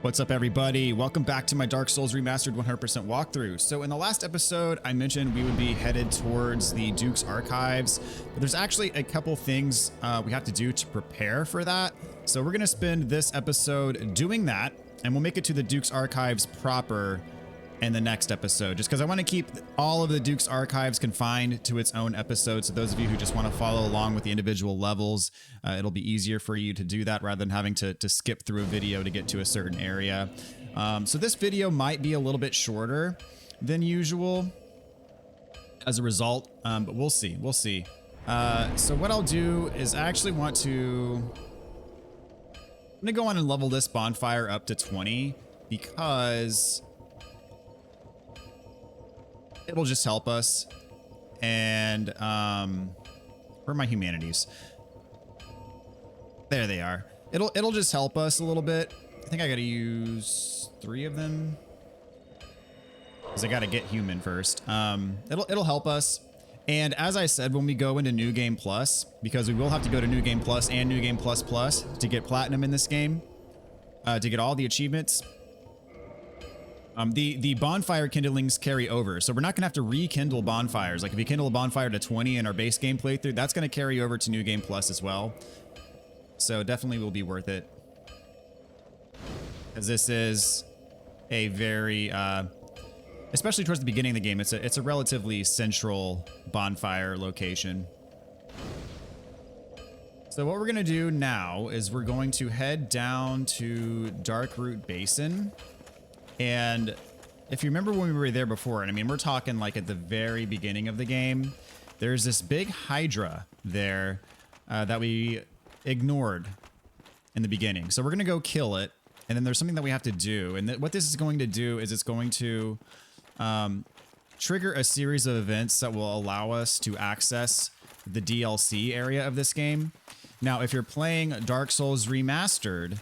What's up, everybody? Welcome back to my Dark Souls Remastered 100% walkthrough. So in the last episode, I mentioned we would be headed towards the Duke's Archives, but there's actually a couple things we have to do to prepare for that. So we're going to spend this episode doing that, and we'll make it to the Duke's Archives proper in the next episode, just because I want to keep all of the Duke's Archives confined to its own episode. So those of you who just want to follow along with the individual levels, it'll be easier for you to do that rather than having to skip through a video to get to a certain area. So this video might be a little bit shorter than usual as a result, but we'll see. We'll see. So what I'll do is I actually want to... I'm going to go on and level this bonfire up to 20 because... it'll just help us. And where are my humanities? There they are. It'll just help us a little bit. I think I gotta use 3 of them because I gotta get human first. It'll help us. And as I said, when we go into New Game Plus, because we will have to go to New Game Plus and New Game Plus Plus to get platinum in this game, to get all the achievements. The bonfire kindlings carry over, so we're not gonna have to rekindle bonfires. Like if you kindle a bonfire to 20 in our base game playthrough, that's gonna carry over to New Game Plus as well. So definitely will be worth it, as this is a very, especially towards the beginning of the game, it's a relatively central bonfire location. So what we're gonna do now is we're going to head down to Darkroot Basin. And if you remember when we were there before, and I mean, we're talking like at the very beginning of the game, there's this big Hydra there that we ignored in the beginning. So we're going to go kill it. And then there's something that we have to do. And what this is going to do is it's going to trigger a series of events that will allow us to access the DLC area of this game. Now, if you're playing Dark Souls Remastered,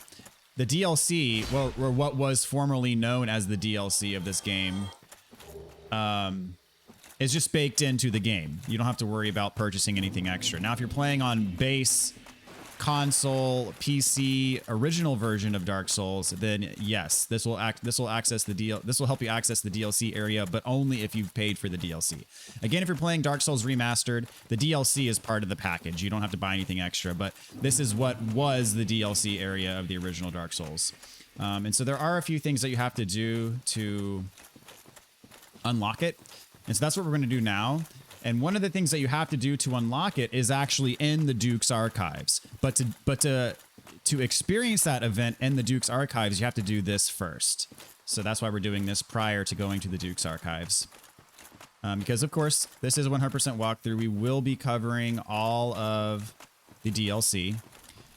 the DLC, well, or what was formerly known as the DLC of this game, is just baked into the game. You don't have to worry about purchasing anything extra. Now, if you're playing on base console, PC, original version of Dark Souls, then yes, this will help you access the DLC area, but only if you've paid for the DLC. Again, if you're playing Dark Souls Remastered, the DLC is part of the package. You don't have to buy anything extra, but this is what was the DLC area of the original Dark Souls. And so there are a few things that you have to do to unlock it. And so that's what we're going to do now. And one of the things that you have to do to unlock it is actually in the Duke's Archives. But to experience that event in the Duke's Archives, you have to do this first. So that's why we're doing this prior to going to the Duke's Archives. Because, of course, this is a 100% walkthrough. We will be covering all of the DLC.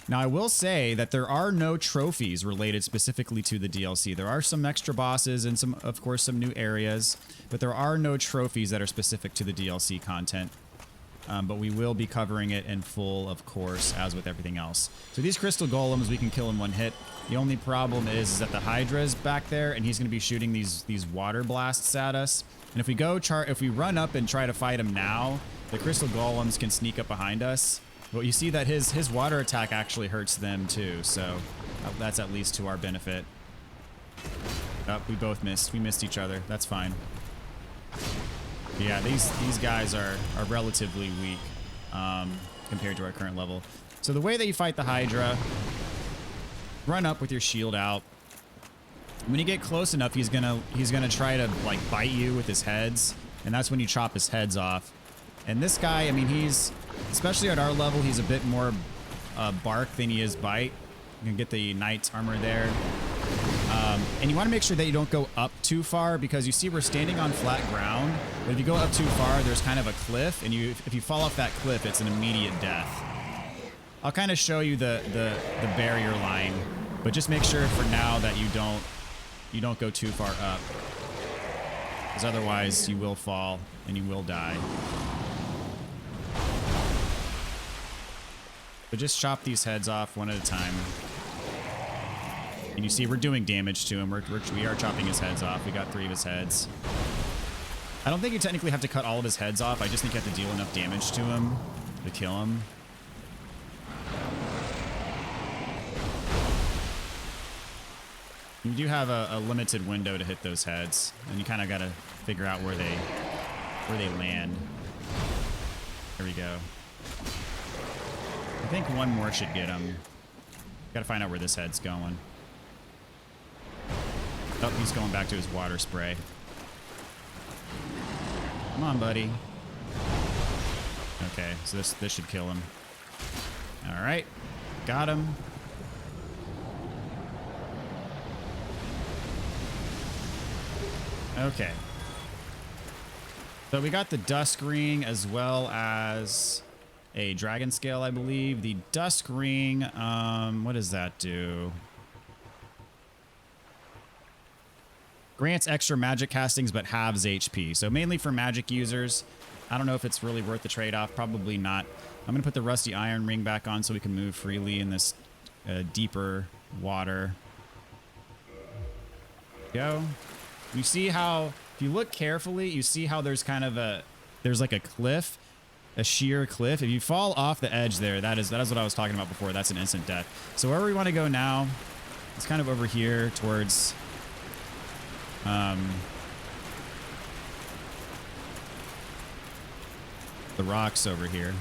Now, I will say that there are no trophies related specifically to the DLC. There are some extra bosses and some, of course, some new areas, but there are no trophies that are specific to the DLC content. But we will be covering it in full, of course, as with everything else. So these crystal golems we can kill in one hit. The only problem is that the Hydra is back there, and he's going to be shooting these water blasts at us. And if we run up and try to fight him now, the crystal golems can sneak up behind us. But you see that his water attack actually hurts them too, so that's at least to our benefit. Oh, we both missed. We missed each other. That's fine. Yeah, these guys are relatively weak compared to our current level. So the way that you fight the Hydra, run up with your shield out. When you get close enough, he's gonna try to like bite you with his heads, and that's when you chop his heads off. And this guy, I mean, he's, especially at our level, he's a bit more bark than he is bite. You can get the knight's armor there. And you want to make sure that you don't go up too far, because you see we're standing on flat ground. But if you go up too far, there's kind of a cliff, and if you fall off that cliff, it's an immediate death. I'll kind of show you the barrier line, but just make sure for now that you don't go too far up, because otherwise you will fall and you will die. But just chop these heads off one at a time. And you see we're doing damage to him. We are chopping his heads off. We got 3 of his heads. I don't think you technically have to cut all of his heads off. I just think you have to deal enough damage to him to kill him. You do have a limited window to hit those heads, and you kind of got to figure out where they land. There we go. I think one more should get him. Got to find out where this head's going. Oh, he's going back to his water spray. Come on, buddy. Okay, so this should kill him. All right, got him. Okay. So we got the Dusk ring as well as a dragon scale, I believe. The Dusk ring, what does that do? Grants extra magic castings but halves HP. So mainly for magic users. I don't know if it's really worth the trade-off. Probably not. I'm going to put the rusty iron ring back on so we can move freely in this deeper water. Go. You see how, if you look carefully, you see how there's kind of there's like a cliff, a sheer cliff. If you fall off the edge there, that is what I was talking about before. That's an instant death. So where we want to go now, it's kind of over here towards, the rocks over here.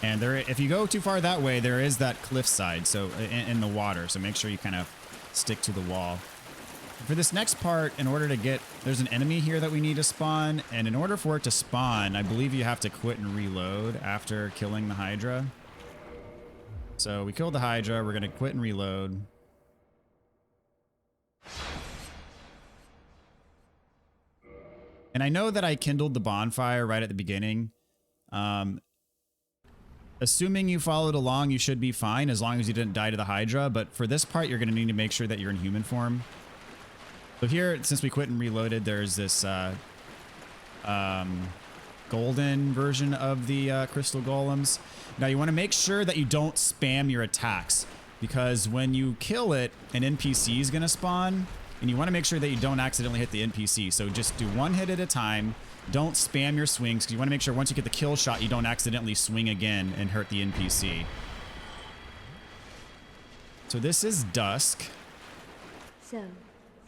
And there, if you go too far that way, there is that cliff side, so in the water. So make sure you kind of stick to the wall. For this next part, in order to get, there's an enemy here that we need to spawn, and in order for it to spawn, I believe you have to quit and reload after killing the Hydra. So we killed the Hydra, we're gonna quit and reload. And I know that I kindled the bonfire right at the beginning. Assuming you followed along, you should be fine as long as you didn't die to the Hydra, but for this part, you're gonna need to make sure that you're in human form. So here, since we quit and reloaded, there's this golden version of the crystal golems. Now you want to make sure that you don't spam your attacks, because when you kill it, an NPC is going to spawn, and you want to make sure that you don't accidentally hit the NPC. So just do one hit at a time. Don't spam your swings, because you want to make sure once you get the kill shot, you don't accidentally swing again and hurt the NPC. So this is Dusk. So,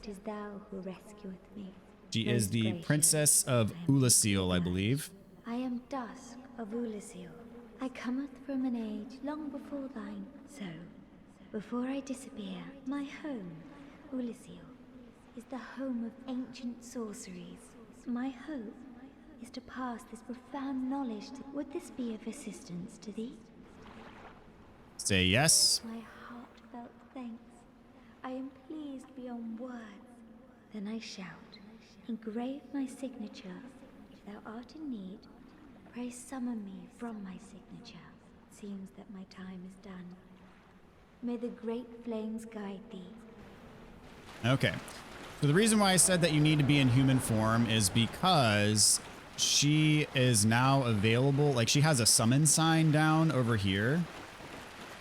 'tis thou who rescueth me. She is the princess of Oolacile, I believe. I am Dusk of Oolacile. I cometh from an age long before thine. So, before I disappear, my home, Oolacile, is the home of ancient sorceries. My hope is to pass this profound knowledge to... Would this be of assistance to thee? Say yes. My heartfelt thanks. I am pleased beyond words. Then I shout, engrave my signature. If thou art in need, pray summon me from my signature. It seems that my time is done. May the great flames guide thee. Okay. So the reason why I said that you need to be in human form is because she is now available. Like, she has a summon sign down over here.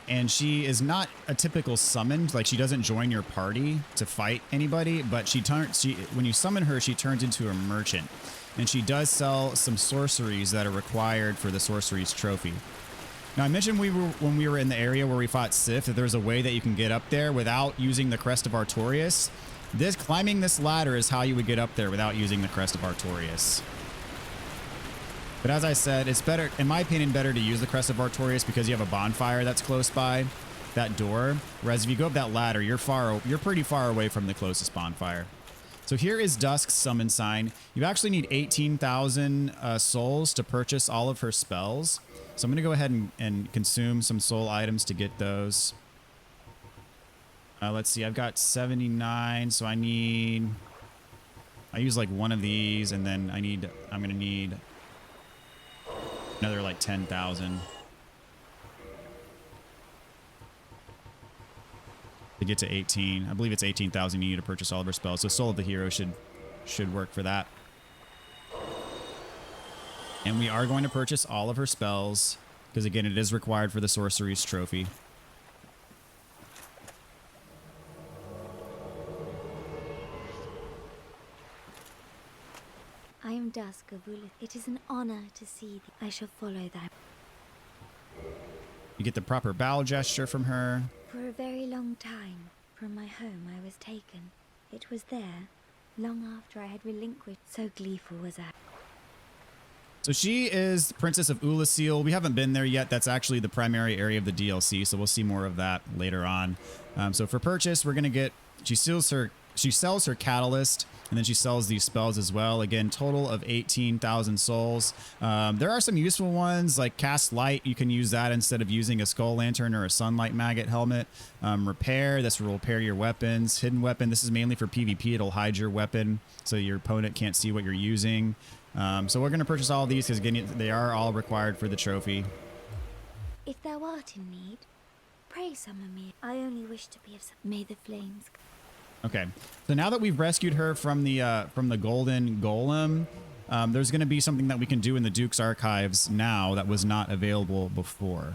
And she is not a typical summoned, like she doesn't join your party to fight anybody, but when you summon her, she turns into a merchant. And she does sell some sorceries that are required for the sorceries trophy. Now I mentioned when we were in the area where we fought Sif that there's a way that you can get up there without using the Crest of Artorias. Climbing this ladder is how you would get up there without using the Crest of Artorias. But as I said, it's better, in my opinion, better to use the Crest of Artorias because you have a bonfire that's close by that door. Whereas if you go up that ladder, you're pretty far away from the closest bonfire. So here is Dusk's summon sign. You actually need 18,000 souls to purchase all of her spells. So I'm going to go ahead and consume some soul items to get those. Let's see, I've got 79, so I use like one of these, and then I'm going to need another like 10,000 to get to 18. I believe it's 18,000 you need to purchase all of her spells. So Soul of the Hero should work for that. And we are going to purchase all of her spells because again, it is required for the Sorceries trophy. I am Dusk of Oolacile. It is an honor to see thee. I shall follow thy... You get the proper bow gesture from her. For a very long time, From my home I was taken. It was there, long after I had relinquished, so gleeful was I. So she is Princess of Oolacile. We haven't been there yet. That's actually the primary area of the DLC, so we'll see more of that later on. So for purchase, we're gonna get. She sells her catalyst, and then she sells these spells as well. Again, total of 18,000 souls. There are some useful ones like Cast Light. You can use that instead of using a Skull Lantern or a Sunlight Maggot helmet. Repair, this will repair your weapons. Hidden Weapon, this is mainly for PvP. It'll hide your weapon so your opponent can't see what you're using. So we're going to purchase all these because again, they are all required for the trophy. If thou art in need, pray summon me. I only wish to be of some. May the flames. Okay, so now that we've rescued her from the golden golem, there's going to be something that we can do in the Duke's archives now that was not available before.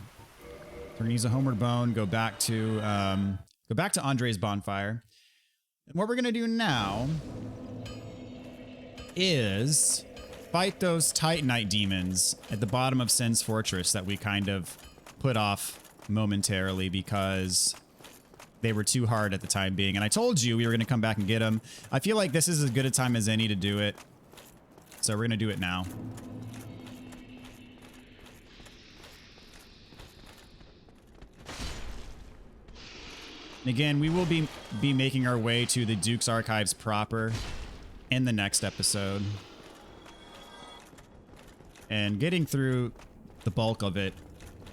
We're going to use a homeward bone, go back to Andre's bonfire. And what we're going to do now is fight those Titanite demons at the bottom of Sin's Fortress that we kind of put off momentarily because they were too hard at the time being. And I told you we were going to come back and get them. I feel like this is as good a time as any to do it. So we're going to do it now. And again, we will be making our way to the Duke's Archives proper in the next episode. And getting through the bulk of it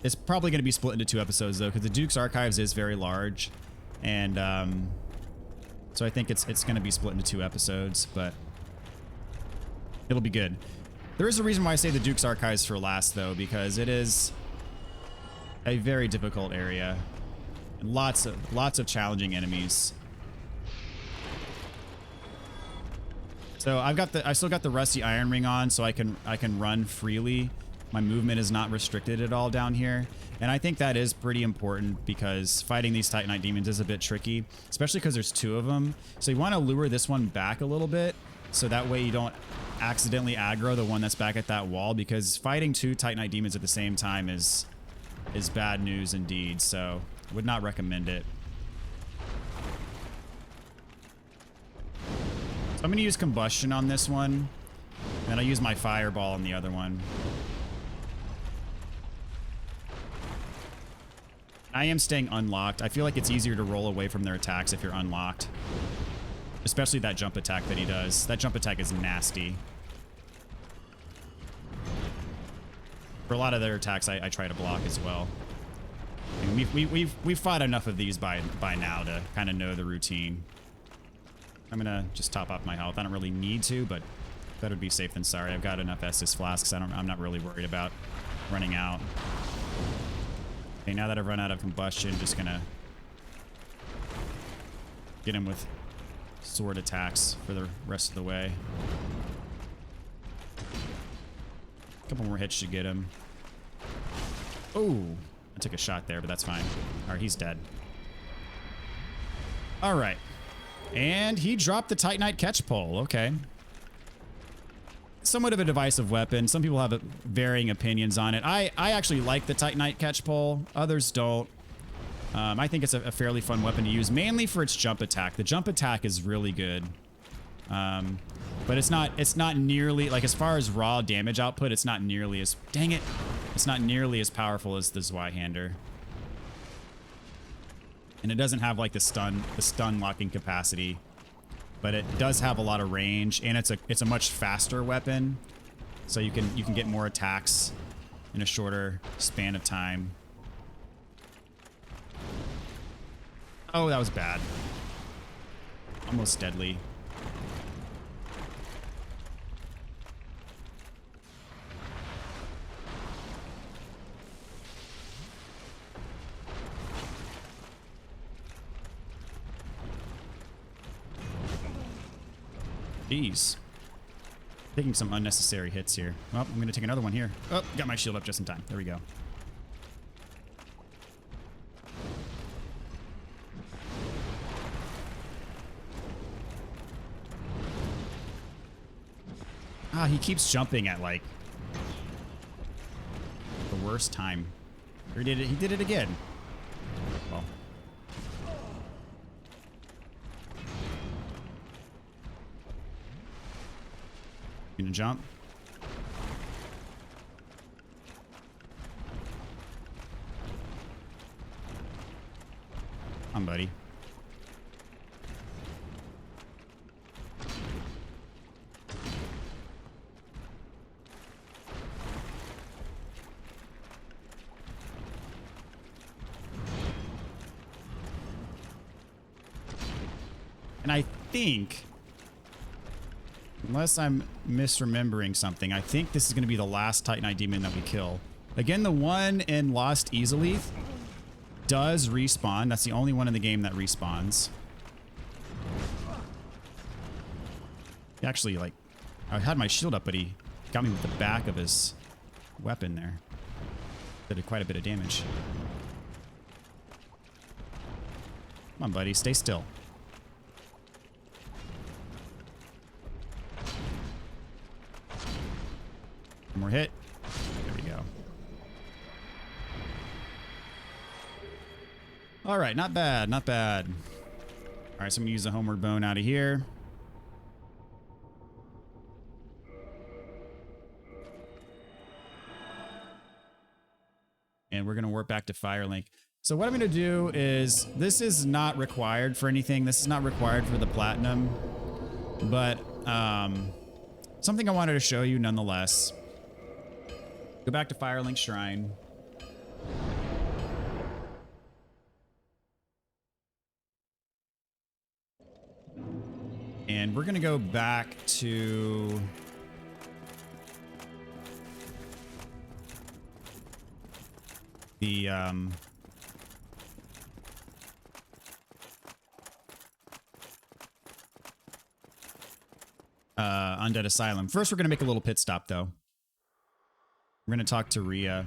is probably going to be split into 2 episodes, though, because the Duke's Archives is very large. And so I think it's going to be split into 2 episodes, but it'll be good. There is a reason why I say the Duke's Archives for last, though, because it is a very difficult area. And lots of challenging enemies. So I still got the rusty iron ring on, so I can run freely. My movement is not restricted at all down here. And I think that is pretty important because fighting these Titanite demons is a bit tricky, especially because there's 2 of them. So you want to lure this one back a little bit so that way you don't accidentally aggro the one that's back at that wall, because fighting 2 Titanite demons at the same time is bad news indeed. So would not recommend it. So I'm going to use combustion on this one, and I'll use my fireball on the other one. I am staying unlocked. I feel like it's easier to roll away from their attacks if you're unlocked. Especially that jump attack that he does. That jump attack is nasty. For a lot of their attacks, I try to block as well. And we've fought enough of these by now to kind of know the routine. I'm gonna just top off my health. I don't really need to, but better be safe than sorry. I've got enough Estus flasks. I'm not really worried about running out. Okay, now that I've run out of combustion, just gonna get him with sword attacks for the rest of the way. A couple more hits should get him. Oh, I took a shot there, but that's fine. All right, he's dead. All right. And he dropped the Titanite catch pole. Okay. Somewhat of a divisive weapon. Some people have varying opinions on it. I actually like the Titanite catch pole. Others don't. I think it's a fairly fun weapon to use, mainly for its jump attack. The jump attack is really good. But it's not nearly, like, as far as raw damage output, it's not nearly as, dang it, it's not nearly as powerful as the Zweihander. And it doesn't have like the stun locking capacity, but it does have a lot of range, and it's a much faster weapon, so you can get more attacks in a shorter span of time. Oh, that was bad. Almost deadly. Jeez. Taking some unnecessary hits here. Well, I'm going to take another one here. Oh, got my shield up just in time. There we go. Ah, he keeps jumping at, like, the worst time. He did it again. Well. You gonna jump? Come on, buddy. And I think, unless I'm misremembering something, I think this is going to be the last Titanite demon that we kill. Again, the one in Lost Easelith does respawn. That's the only one in the game that respawns. He actually, like, I had my shield up, but he got me with the back of his weapon there. Did quite a bit of damage. Come on, buddy. Stay still. One more hit. There we go. All right, not bad, not bad. All right, so I'm gonna use the homeward bone out of here. And we're gonna warp back to Firelink. So what I'm gonna do is, this is not required for anything. This is not required for the platinum, but something I wanted to show you nonetheless. Go back to Firelink Shrine. And we're going to go back to the Undead Asylum. First, we're going to make a little pit stop, though. We're going to talk to Rhea.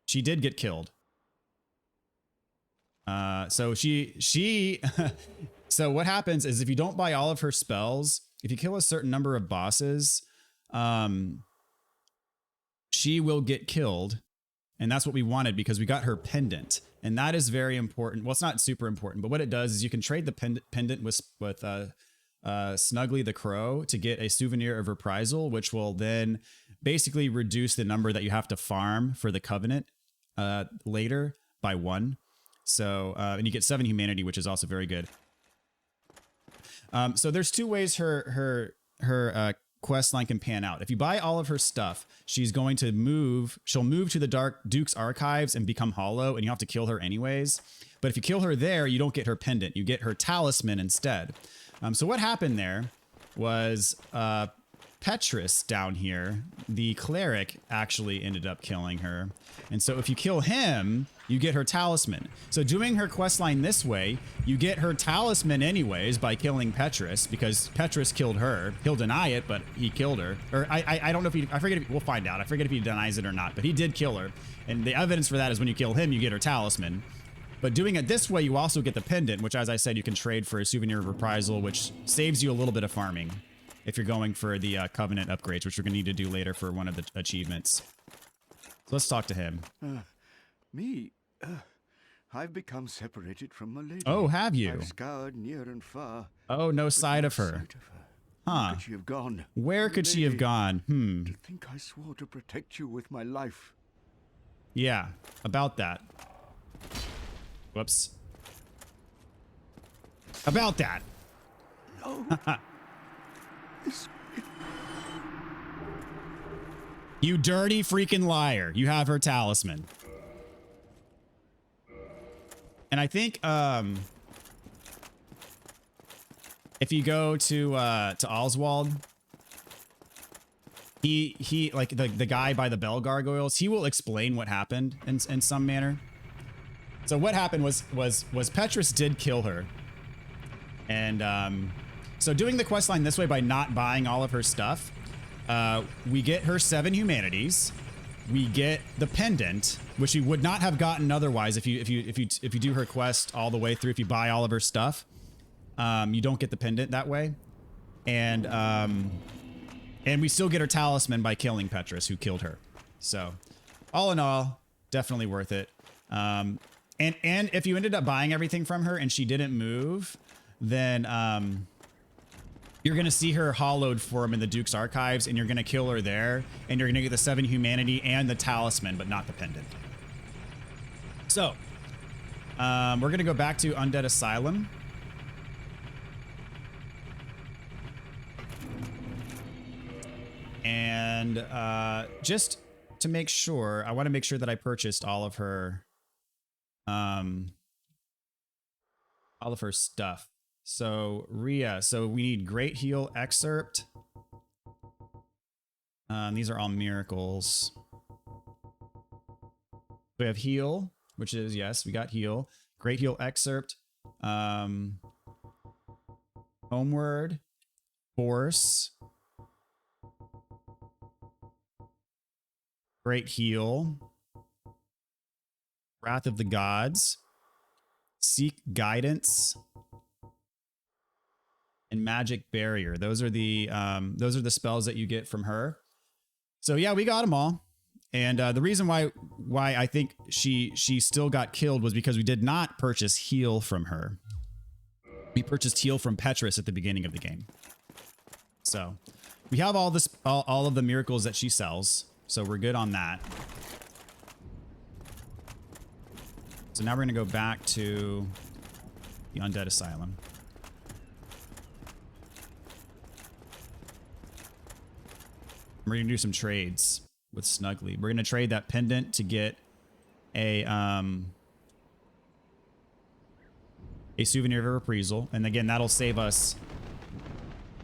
She did get killed. So so what happens is, if you don't buy all of her spells, if you kill a certain number of bosses, she will get killed. And that's what we wanted, because we got her pendant. And that is very important. Well, it's not super important, but what it does is you can trade the pendant with Snuggly the Crow to get a souvenir of reprisal, which will then basically reduce the number that you have to farm for the Covenant later by 1. So, and you get 7 humanity, which is also very good. So there's 2 ways her quest line can pan out. If you buy all of her stuff, she'll move to the Dark Duke's archives and become hollow, and you have to kill her anyways. But if you kill her there, you don't get her pendant. You get her talisman instead. So what happened there was Petrus down here, the cleric, actually ended up killing her. And so if you kill him, you get her talisman. So doing her questline this way, you get her talisman anyways by killing Petrus, because Petrus killed her. He'll deny it, but he killed her. Or I don't know if he, I forget if, we'll find out. I forget if he denies it or not, but he did kill her. And the evidence for that is when you kill him, you get her talisman. But doing it this way, you also get the pendant, which, as I said, you can trade for a souvenir of reprisal, which saves you a little bit of farming if you're going for the Covenant upgrades, which we're going to need to do later for one of the achievements. So let's talk to him. I've become separated from my lady. Oh, have you? I've scoured near and far. Oh, no sight of her. Huh. Where could she have gone? Where could she have gone? To think I swore to protect you with my life. Yeah, about that. Whoops. About that. No. You dirty freaking liar. You have her talisman. And I think if you go to Oswald, he like the guy by the bell gargoyles, he will explain what happened in some manner. So what happened was Petrus did kill her. And so doing the questline this way by not buying all of her stuff, we get her 7 humanities, we get the pendant, which we would not have gotten otherwise if you do her quest all the way through. If you buy all of her stuff, you don't get the pendant that way, and we still get her talisman by killing Petrus, who killed her. So, all in all, definitely worth it. And if you ended up buying everything from her and she didn't move, then you're going to see her hollowed form in the Duke's archives, and you're going to kill her there, and you're going to get the 7 humanity and the talisman, but not the pendant. So, we're going to go back to Undead Asylum. And just to make sure, I want to make sure that I purchased all of her stuff. So Rhea, so we need Great Heal Excerpt. These are all miracles. We have Heal, which is, yes, we got Heal. Great Heal Excerpt. Homeward. Force. Great Heal. Wrath of the Gods. Seek Guidance. And Magic Barrier. Those are the spells that you get from her. So yeah, we got them all. And the reason why I think she still got killed was because we did not purchase Heal from her. We purchased Heal from Petrus at the beginning of the game. So we have all of the miracles that she sells. So we're good on that. So now we're going to go back to the Undead Asylum. We're going to do some trades with Snuggly. We're going to trade that pendant to get a souvenir of reprisal. And again, that'll save us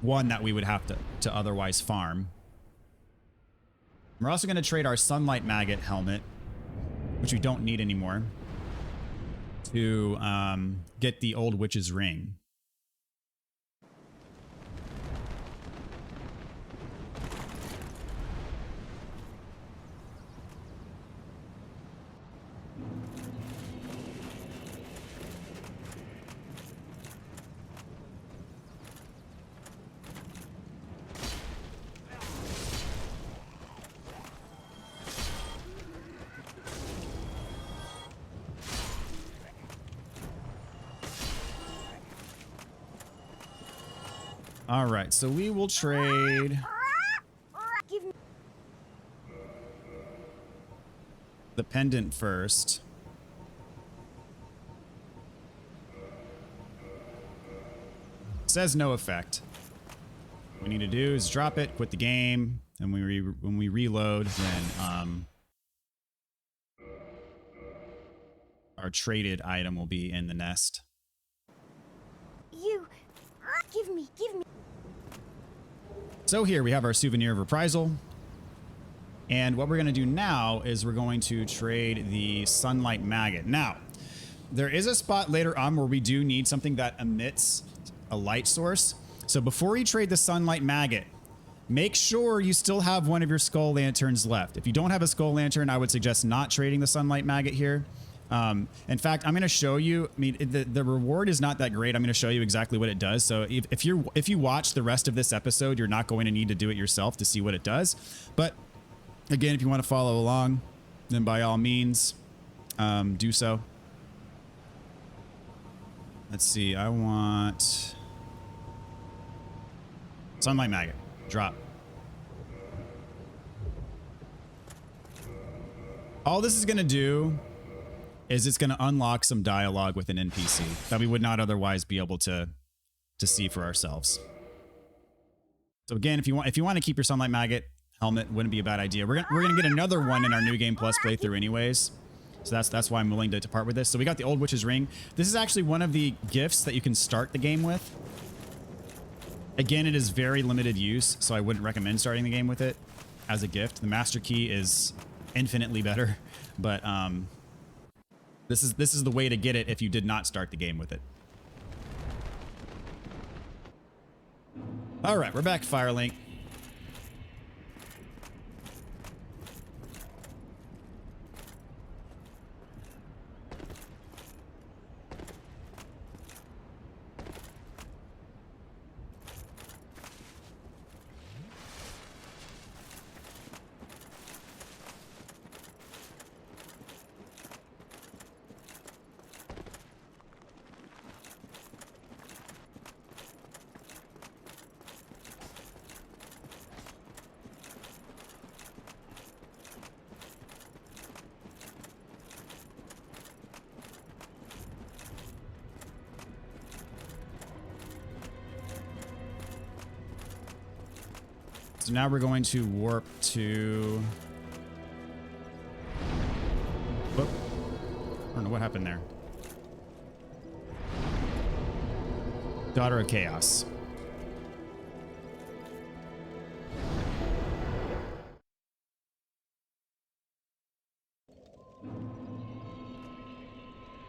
one that we would have to otherwise farm. We're also going to trade our Sunlight Maggot helmet, which we don't need anymore, to get the Old Witch's Ring. All right, so we will trade the pendant first. Says no effect. What we need to do is drop it, quit the game, and when we reload, then our traded item will be in the nest. You, give me. So here we have our souvenir of reprisal. And what we're going to do now is we're going to trade the Sunlight Maggot. Now, there is a spot later on where we do need something that emits a light source. So before you trade the Sunlight Maggot, make sure you still have one of your Skull Lanterns left. If you don't have a Skull Lantern, I would suggest not trading the Sunlight Maggot here. In fact, I'm going to show you, I mean, the reward is not that great. I'm going to show you exactly what it does. So if you watch the rest of this episode, you're not going to need to do it yourself to see what it does. But again, if you want to follow along, then by all means, do so. Let's see. I want Sunlight Maggot. Drop. All this is going to do is it's going to unlock some dialogue with an NPC that we would not otherwise be able to see for ourselves. So again, if you want to keep your Sunlight Maggot helmet, wouldn't be a bad idea. We're gonna get another one in our New Game Plus playthrough anyways. So that's why I'm willing to part with this. So we got the Old Witch's Ring. This is actually one of the gifts that you can start the game with. Again, it is very limited use, so I wouldn't recommend starting the game with it as a gift. The Master Key is infinitely better, but this is the way to get it if you did not start the game with it. All right, we're back, Firelink. So now we're going to warp to... Whoop. I don't know what happened there. Daughter of Chaos.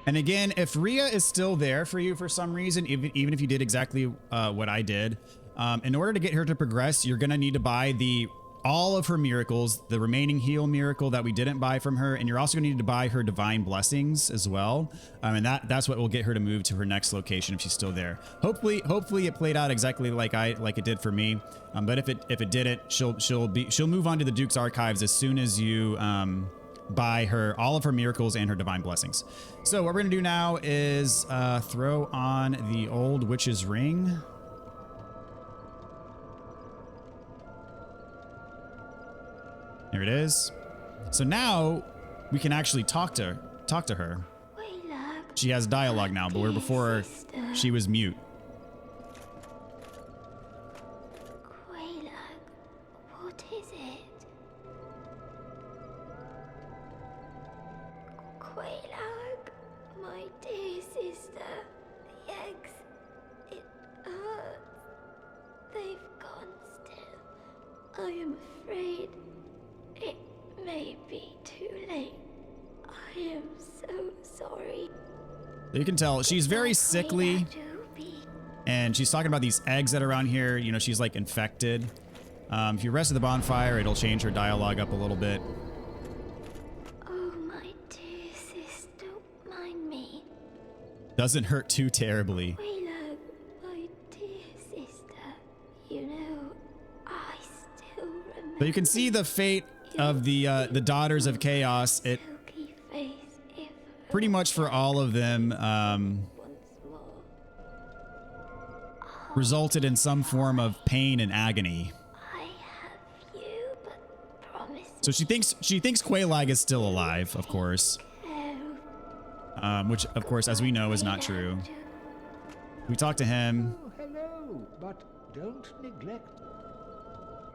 And again, if Rhea is still there for you for some reason, even if you did exactly what I did, in order to get her to progress, you're going to need to buy all of her miracles, the remaining heal miracle that we didn't buy from her, and you're also going to need to buy her divine blessings as well. And that's what will get her to move to her next location if she's still there. Hopefully it played out exactly like it did for me. But if it didn't, she'll move on to the Duke's Archives as soon as you buy her all of her miracles and her divine blessings. So what we're gonna do now is throw on the old witch's ring. There it is. So now we can actually talk to her. She has dialogue now, but where before she was mute. I am afraid it may be too late. I am so sorry. You can tell she's very sickly, and she's talking about these eggs that are around here. You know, she's like infected. If you rest at the bonfire, it'll change her dialogue up a little bit. Oh, my dear sis, don't mind me. Doesn't hurt too terribly. My dear sister, you know, I still remember. But you can see the fate of the Daughters of Chaos. It pretty much for all of them resulted in some form of pain and agony. So she thinks Quelaag is still alive, of course, which of course, as we know, is not true. We talked to him. Oh, hello, but don't neglect.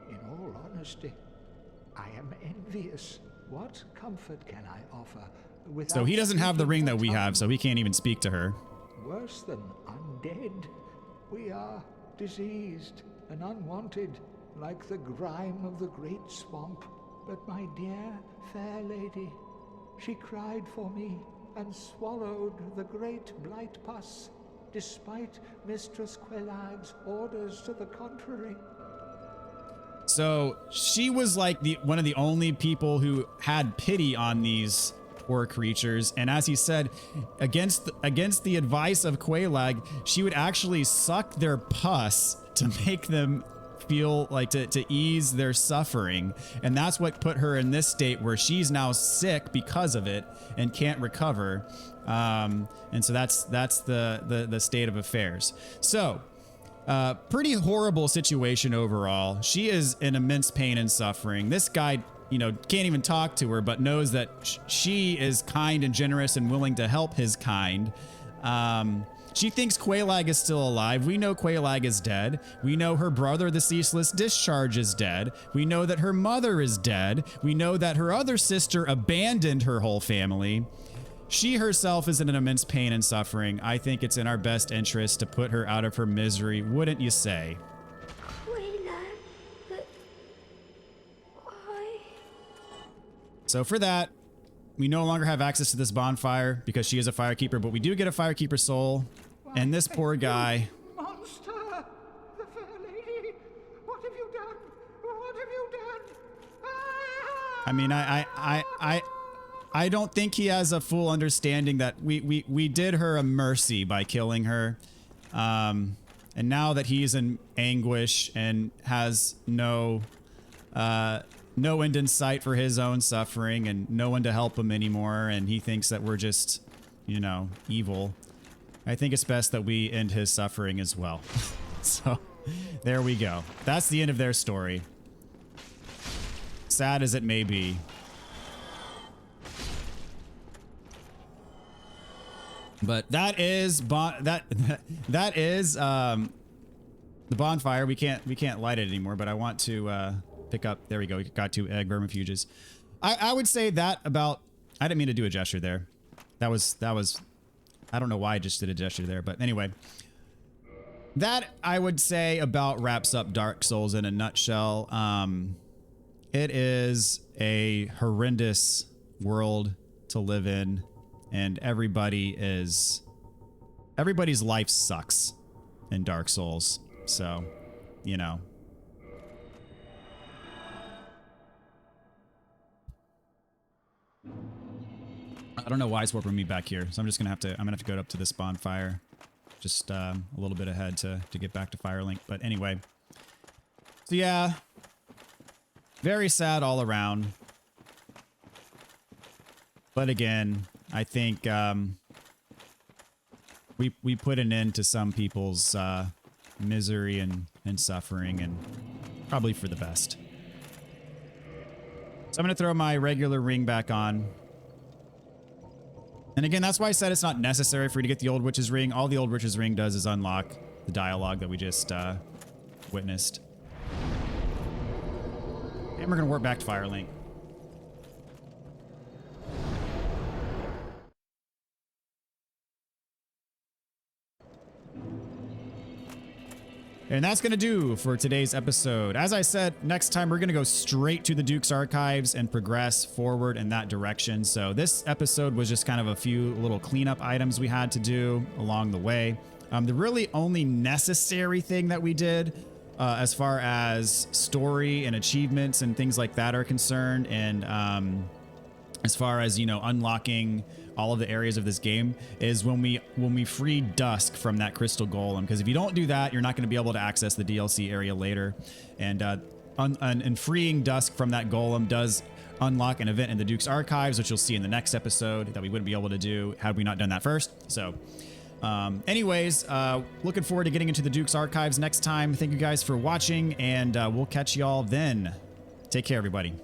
In all honesty, I am envious. What comfort can I offer? So he doesn't have the ring that we have, so he can't even speak to her. Worse than undead. We are diseased and unwanted, like the grime of the great swamp. But my dear fair lady, she cried for me and swallowed the great blight pus, despite Mistress Quelaag's orders to the contrary. So she was like one of the only people who had pity on these poor creatures, and as he said, against the advice of Quelaag, she would actually suck their pus to make them feel like to ease their suffering, and that's what put her in this state where she's now sick because of it and can't recover. And so that's the state of affairs. So pretty horrible situation overall. She is in immense pain and suffering. This guy, you know, can't even talk to her, but knows that she is kind and generous and willing to help his kind. She thinks Quelaag is still alive. We know Quelaag is dead. We know her brother, the Ceaseless Discharge, is dead. We know that her mother is dead. We know that her other sister abandoned her whole family. She herself is in an immense pain and suffering. I think it's in our best interest to put her out of her misery, wouldn't you say? So for that, we no longer have access to this bonfire because she is a firekeeper, but we do get a firekeeper soul. And this poor guy. Monster! The fair lady! What have you done? What have you done? Ah! I mean, I don't think he has a full understanding that we did her a mercy by killing her. And now that he's in anguish and has no end in sight for his own suffering and no one to help him anymore, and he thinks that we're just, you know, evil, I think it's best that we end his suffering as well. So there we go. That's the end of their story. Sad as it may be. But that is the bonfire. We can't light it anymore, but I want to pick up. There we go. We got 2 egg vermifuges. I would say that about. I didn't mean to do a gesture there. That was. I don't know why I just did a gesture there, but anyway. That, I would say, about wraps up Dark Souls in a nutshell. It is a horrendous world to live in, and everybody's life sucks in Dark Souls. So, you know. I don't know why it's warping me back here, so I'm gonna have to go up to this bonfire. Just a little bit ahead to get back to Firelink. But anyway. So yeah. Very sad all around. But again, I think we put an end to some people's misery and suffering, and probably for the best. So I'm going to throw my regular ring back on. And again, that's why I said it's not necessary for you to get the Old Witch's Ring. All the Old Witch's Ring does is unlock the dialogue that we just witnessed. And we're going to warp back to Firelink. And that's going to do for today's episode. As I said, next time we're going to go straight to the Duke's Archives and progress forward in that direction. So this episode was just kind of a few little cleanup items we had to do along the way. The really only necessary thing that we did as far as story and achievements and things like that are concerned, and as far as, you know, unlocking all of the areas of this game, is when we free Dusk from that crystal golem. Because if you don't do that, you're not going to be able to access the DLC area later. And freeing Dusk from that golem does unlock an event in the Duke's Archives, which you'll see in the next episode, that we wouldn't be able to do had we not done that first. So anyways, looking forward to getting into the Duke's Archives next time. Thank you guys for watching, and we'll catch y'all then. Take care, everybody.